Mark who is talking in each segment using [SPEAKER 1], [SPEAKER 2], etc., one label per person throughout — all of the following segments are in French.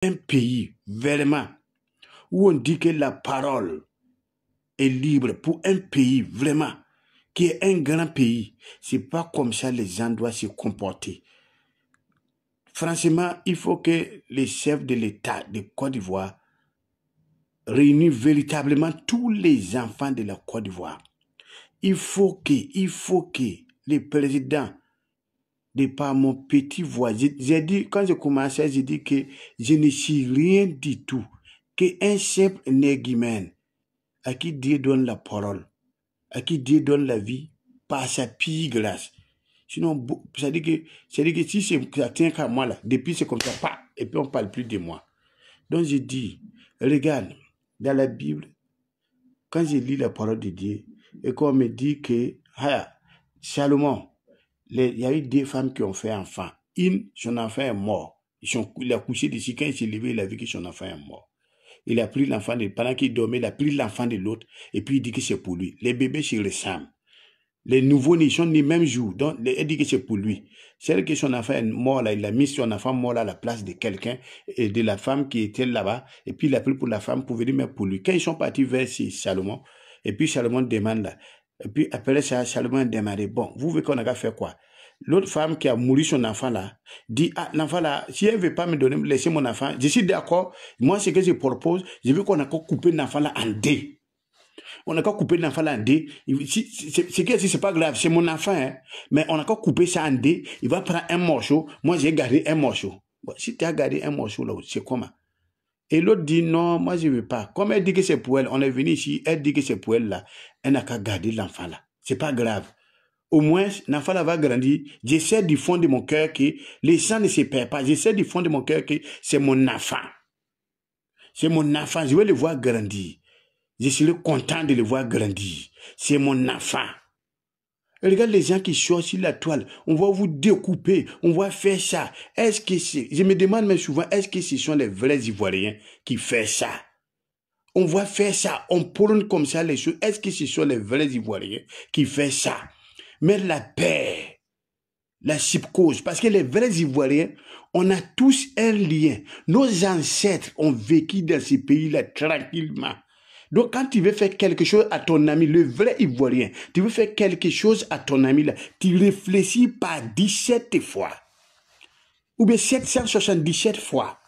[SPEAKER 1] un pays, vraiment, où on dit que la parole est libre, pour un pays, vraiment, qui est un grand pays, c'est pas comme ça les gens doivent se comporter. Franchement, il faut que les chefs de l'État de Côte d'Ivoire réunissent véritablement tous les enfants de la Côte d'Ivoire. Il faut que les présidents de par mon petit voisin, j'ai dit, quand je commençais, j'ai dit que je ne suis rien du tout, qu'un chef négimène à qui Dieu donne la parole, à qui Dieu donne la vie, par sa pire grâce. Sinon, ça dit que si ça tient qu'à moi là, depuis c'est comme ça, pas, et puis on ne parle plus de moi. Donc je dis, regarde, dans la Bible, quand je lis la parole de Dieu, et qu'on me dit que, Salomon, il y a eu 2 femmes qui ont fait enfant. Son enfant est mort. Il a couché dessus. Quand il s'est levé, il a vu que son enfant est mort. Il a pris l'enfant, pendant qu'il dormait, il a pris l'enfant de l'autre, et puis il dit que c'est pour lui. Les bébés se ressemblent. Les nouveaux-nés sont les mêmes jours. Donc, il dit que c'est pour lui. Celle que son enfant est mort là, il a mis son enfant mort là à la place de quelqu'un et de la femme qui était là-bas. Et puis, il a pris pour la femme pour venir mettre pour lui. Quand ils sont partis vers Salomon, et puis Salomon demande là. Et puis, après ça, Salomon a demandé, bon, vous voulez qu'on a fait quoi? L'autre femme qui a mouru son enfant là, dit, l'enfant là, si elle ne veut pas me donner, laisser mon enfant, je suis d'accord. Moi, ce que je propose, je veux qu'on a coupé l'enfant là en 2. On n'a qu'à couper l'enfant là en 2. C'est pas grave, c'est mon enfant, hein. Mais on n'a qu'à couper ça en 2. Il va prendre un morceau. Moi, j'ai gardé un morceau. Bon, si tu as gardé un morceau là, c'est comment? Et l'autre dit non, moi je ne veux pas. Comme elle dit que c'est pour elle, on est venu ici, elle dit que c'est pour elle là. Elle n'a qu'à garder l'enfant là. C'est pas grave. Au moins, l'enfant là va grandir. J'essaie du fond de mon cœur que les sang ne se perd pas. J'essaie du fond de mon cœur que c'est mon enfant. C'est mon enfant. Je vais le voir grandir. Je serai content de le voir grandir. C'est mon enfant. Et regarde les gens qui sortent sur la toile. On va vous découper. On va faire ça. Est-ce que c'est... Je me demande même souvent, est-ce que ce sont les vrais Ivoiriens qui font ça? On va faire ça. On prône comme ça les choses. Est-ce que ce sont les vrais Ivoiriens qui font ça? Mais la paix, la psychose, parce que les vrais Ivoiriens, on a tous un lien. Nos ancêtres ont vécu dans ces pays-là tranquillement. Donc, quand tu veux faire quelque chose à ton ami, le vrai Ivoirien, tu veux faire quelque chose à ton ami, là, tu réfléchis par 17 fois. Ou bien 777 fois.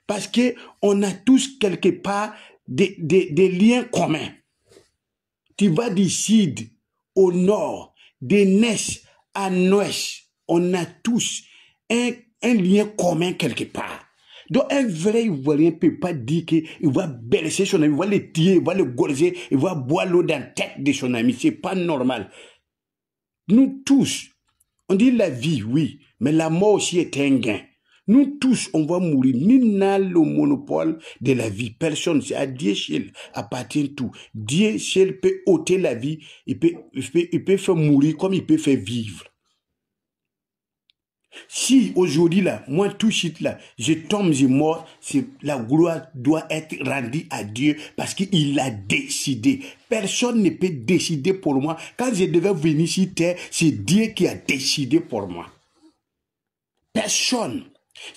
[SPEAKER 1] Parce que on a tous quelque part des liens communs. Tu vas du sud au nord, de l'est à l'ouest. On a tous un lien commun quelque part. Donc, un vrai Ivoirien ne peut pas dire qu'il va blesser son ami, il va le tirer, il va le gorger, il va boire l'eau dans la tête de son ami. Ce n'est pas normal. Nous tous, on dit la vie, oui, mais la mort aussi est un gain. Nous tous, on va mourir. Nul n'a le monopole de la vie. Personne. C'est à Dieu seul appartient tout. Dieu seul peut ôter la vie. Il peut faire mourir comme il peut faire vivre. Si aujourd'hui là, moi tout de suite là, je tombe, je mort, la gloire doit être rendue à Dieu parce qu'il a décidé. Personne ne peut décider pour moi. Quand je devais venir sur terre, c'est Dieu qui a décidé pour moi. Personne.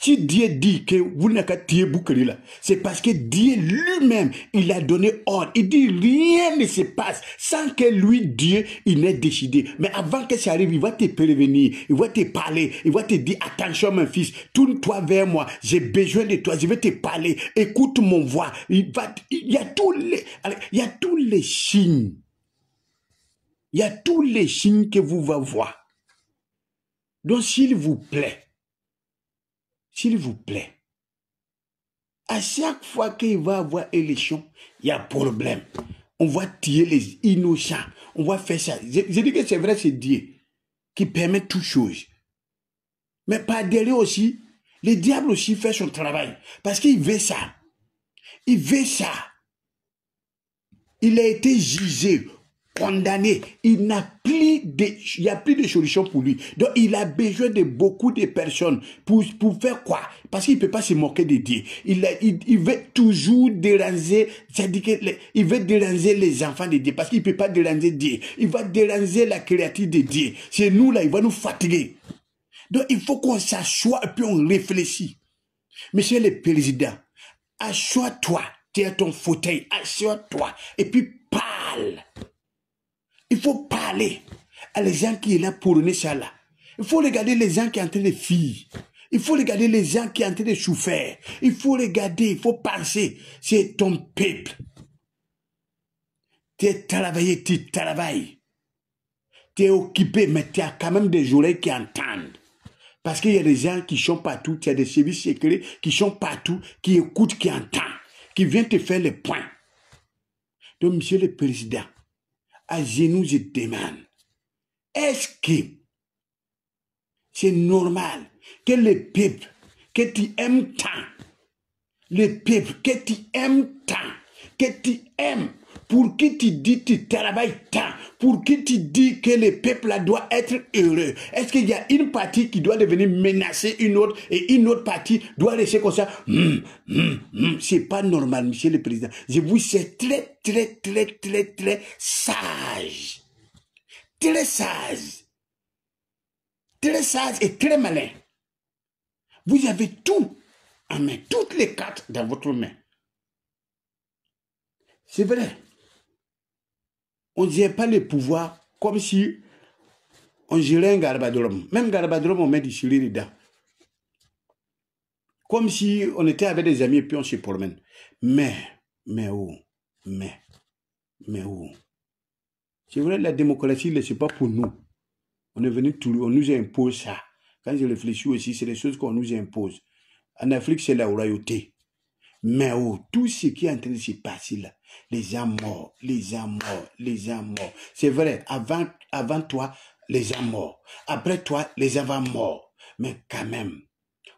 [SPEAKER 1] Si Dieu dit que vous n'avez qu'à tirer bouclier là, c'est parce que Dieu lui-même, il a donné ordre. Il dit rien ne se passe sans que lui, Dieu, il n'ait décidé. Mais avant que ça arrive, il va te prévenir, il va te parler, il va te dire attention mon fils, tourne-toi vers moi, j'ai besoin de toi, je vais te parler, écoute mon voix. Il y a tous les signes. Il y a tous les signes que vous allez voir. Donc s'il vous plaît, à chaque fois qu'il va y avoir élection, il y a problème. On va tuer les innocents. On va faire ça. Je dis que c'est vrai, c'est Dieu qui permet toutes choses. Mais par derrière aussi, le diable aussi fait son travail. Parce qu'il veut ça. Il veut ça. Il a été jugé, condamné. Il n'y a plus de solution pour lui. Donc, il a besoin de beaucoup de personnes pour faire quoi? Parce qu'il ne peut pas se moquer de Dieu. Il veut toujours déranger, c'est-à-dire qu'il veut déranger les enfants de Dieu parce qu'il ne peut pas déranger Dieu. Il va déranger la créature de Dieu. C'est nous là, il va nous fatiguer. Donc, il faut qu'on s'assoie et puis on réfléchit. Monsieur le Président, Assois-toi, tu es à ton fauteuil, assois-toi, et puis parle. Il faut parler à les gens qui sont là pour donner ça là. Il faut regarder les gens qui sont en train de fuir. Il faut regarder les gens qui sont en train de souffrir. Il faut regarder, il faut penser. C'est ton peuple. Tu es travaillé, tu travailles. Tu es occupé, mais tu as quand même des oreilles qui entendent. Parce qu'il y a des gens qui sont partout, tu as des services secrets qui sont partout, qui écoutent, qui entendent, qui viennent te faire les points. Donc, monsieur le président, à genoux, je demande, est-ce que c'est normal que le peuple que tu aimes tant, le peuple que tu aimes tant, que tu aimes, pour qui tu dis tu travailles tant, pour qui tu dis que le peuple là doit être heureux, est-ce qu'il y a une partie qui doit devenir menacer une autre et une autre partie doit rester comme ça? C'est pas normal, monsieur le président. Je vous sais très sage. Très sage. Très sage et très malin. Vous avez tout en main, toutes les cartes dans votre main. C'est vrai. On ne gère pas le pouvoir comme si on gérait un garbadrum. Même garbadrum, on met du chili dedans. Comme si on était avec des amis et puis on se promène. Mais où? Mais où? C'est vrai, la démocratie, ce n'est pas pour nous. On est venu tout, on nous impose ça. Quand je réfléchis aussi, c'est des choses qu'on nous impose. En Afrique, c'est la royauté. Mais tout ce qui est en train de se passer là, les gens morts, les gens morts, les gens morts. C'est vrai, avant toi, les gens morts. Après toi, les gens morts. Mais quand même,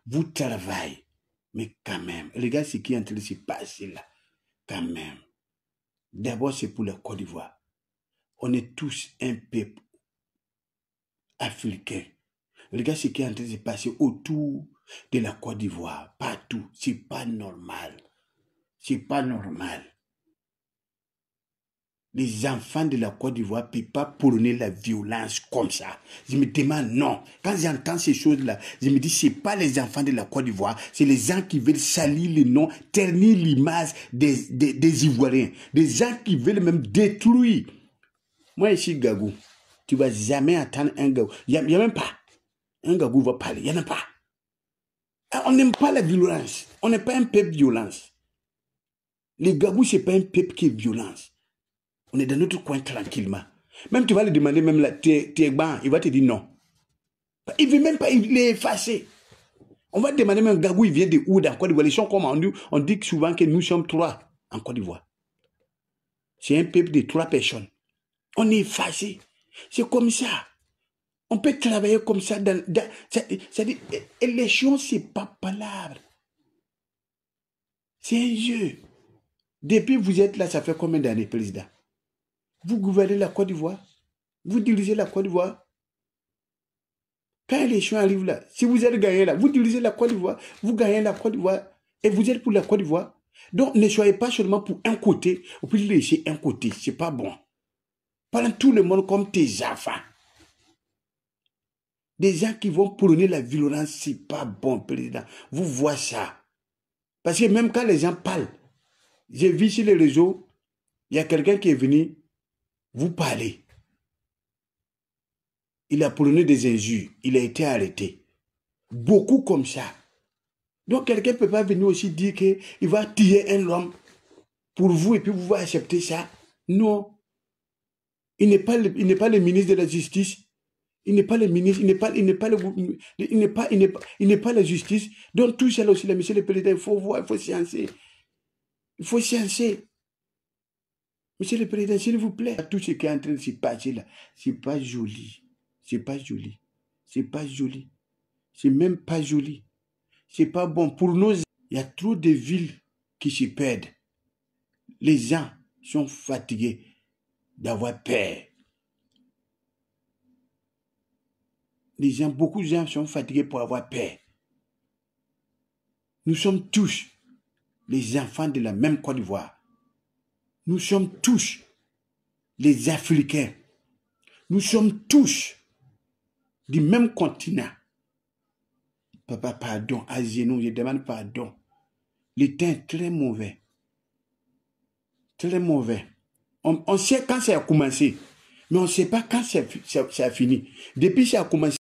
[SPEAKER 1] vous travaillez. Mais quand même, regardez ce qui est en train de se passer là. Quand même. D'abord, c'est pour la Côte d'Ivoire. On est tous un peuple africain. Regardez ce qui est en train de se passer autour de la Côte d'Ivoire. Partout. C'est pas normal. C'est pas normal. Les enfants de la Côte d'Ivoire ne peuvent pas prôner la violence comme ça. Je me demande non. Quand j'entends ces choses-là, je me dis, ce n'est pas les enfants de la Côte d'Ivoire, c'est les gens qui veulent salir le nom, ternir l'image des Ivoiriens. Des gens qui veulent même détruire. Moi, ici, Gagou, tu ne vas jamais attendre un Gagou. Il n'y a même pas. Un Gagou va parler. Il n'y en a pas. On n'aime pas la violence. On n'est pas un peuple violence. Les Gagou, ce n'est pas un peuple qui est violence. On est dans notre coin tranquillement. Même tu vas lui demander, même là, tu es ban, il va te dire non. Il ne veut même pas, il est effacé. On va demander même Gagou, il vient de où dans Côte d'Ivoire. Les gens comme on dit souvent que nous sommes 3 en Côte d'Ivoire. C'est un peuple de 3 personnes. On est effacé. C'est comme ça. On peut travailler comme ça. C'est-à-dire, élection, ce n'est pas palabre. C'est un jeu. Depuis que vous êtes là, ça fait combien d'années, président? Vous gouvernez la Côte d'Ivoire. Vous dirigez la Côte d'Ivoire. Quand l'élection arrive là, si vous êtes gagné là, vous dirigez la Côte d'Ivoire, vous gagnez la Côte d'Ivoire et vous êtes pour la Côte d'Ivoire. Donc ne soyez pas seulement pour un côté, ou puis laisser un côté, c'est pas bon. Parlez tout le monde comme tes enfants. Des gens qui vont prôner la violence, c'est pas bon, président. Vous voyez ça. Parce que même quand les gens parlent, j'ai vu sur les réseaux, il y a quelqu'un qui est venu vous parler. Il a prôné des injures, il a été arrêté. Beaucoup comme ça. Donc quelqu'un ne peut pas venir aussi dire qu'il va tuer un homme pour vous et puis vous allez accepter ça. Non. Il n'est pas le ministre de la justice. Il n'est pas le ministre, il n'est pas la justice. Donc tout ça aussi, monsieur le président, il faut voir, il faut sciencer. Il faut sciencer. Monsieur le président, s'il vous plaît, tout ce qui est en train de se passer là, c'est pas joli. C'est pas joli. C'est pas joli. C'est même pas joli. C'est pas bon. Pour nous, il y a trop de villes qui se perdent. Les gens sont fatigués d'avoir peur. Beaucoup de gens sont fatigués pour avoir peur. Nous sommes tous les enfants de la même Côte d'Ivoire. Nous sommes tous les Africains. Nous sommes tous du même continent. Papa, pardon, à genoux, je demande pardon. Le temps est très mauvais. Très mauvais. On sait quand ça a commencé, mais on ne sait pas quand ça a fini. Depuis que ça a commencé,